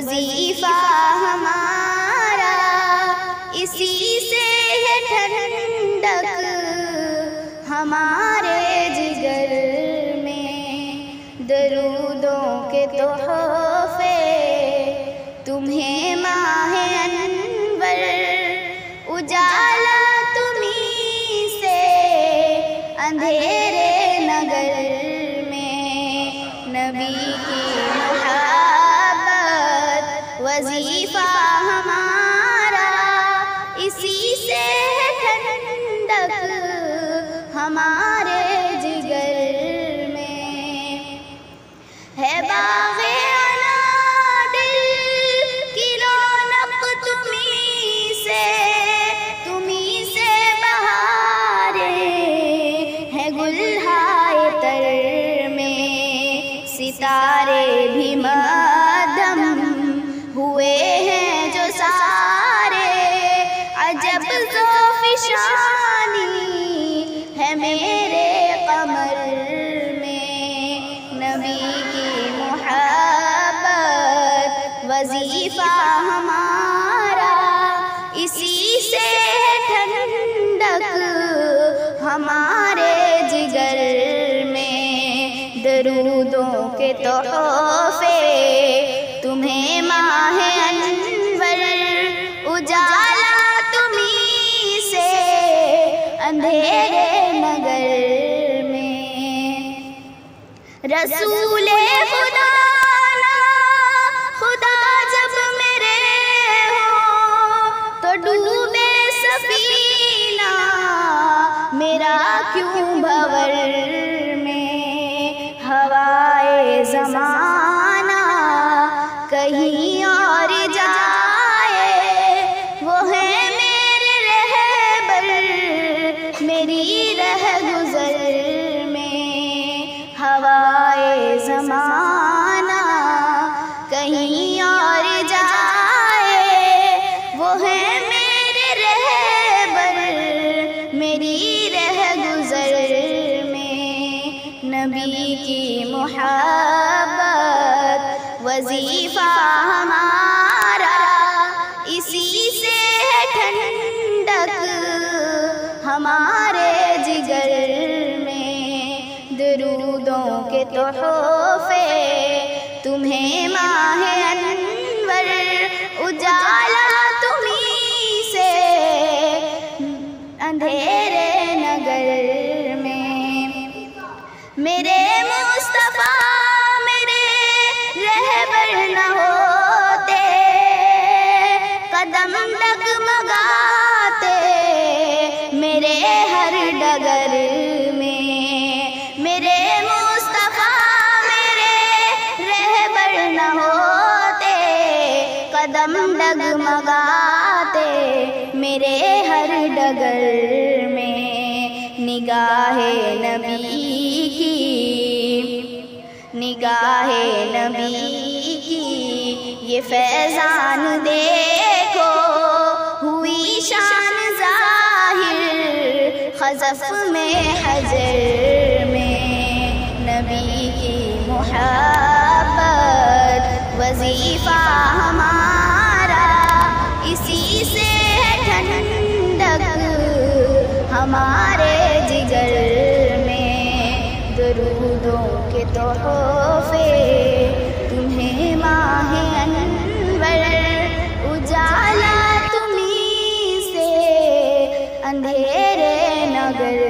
وظیفہ ہمارا اسی سے ہے ٹھنڈک ہمارے جگر میں، درودوں کے تحفے تمہیں ماہ انور، اجالا تمہیں سے اندھیرے نگر میں، نبی کی محبت وظیفہ ہمارا اسی سے ہے ٹھنڈک ہمارے جگر میں، ہے باغ انادل کی رونق تمہیں سے بہاریں ہے گلہائے تر میں، ستارے بھی مدھم ہوئے ہیں جو سارے، عجب ذوفشانی ہے میرے قمر میں، نبی کی محبت وظیفہ ہمارا اسی سے ہے ٹھنڈک ہمارے جگر میں، درودوں کے تحفے تمہیں ماہ انور، اجالا تمہیں سے اندھیرے نگر میں، رسول خدا جب میرے ہو تو ڈوبے سفینہ میرا کیوں بھور میں، ہوائے زمانہ کہیں اور جائے وہ ہے میرے رہبر میری رہ گزر میں، ہوائے زمانہ کہیں اور جائے وہ ہے میرے رہبر میری رہ گزر میں، نبی کی محبت وظیفہ ہمارا اسی سے ہے ٹھنڈک ہمارے جگر میں، درودوں کے تحفے تمہیں ماہ انور، اجالا تمہیں سے اندھیرے نگر میں، میرے مصطفیٰ میرے رہبر نہ ہوتے قدم ڈگمگاتے میرے ہر ڈگر میں، میرے مصطفیٰ میرے رہبر نہ ہوتے قدم ڈگمگاتے میرے ہر ڈگر میں، نگاہ نبی کی یہ فیضان دیکھو ہوئی شان ظاہر خزف میں حجر میں، نبی کی محبت وظیفہ ہمارا اسی سے ہے ٹھنڈک ہمارے جگر میں، درودوں کے تحفے تمہیں ماہ انور، اجالا تمہیں سے اندھیرے نگر